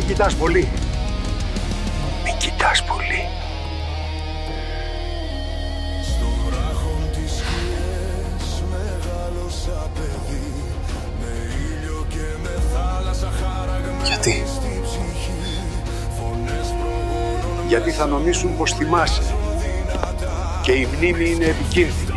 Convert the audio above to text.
Μην κοιτάς πολύ. Μην κοιτάς πολύ. Γιατί? Γιατί θα νομίσουν πως θυμάσαι. Και η μνήμη είναι επικίνδυνη.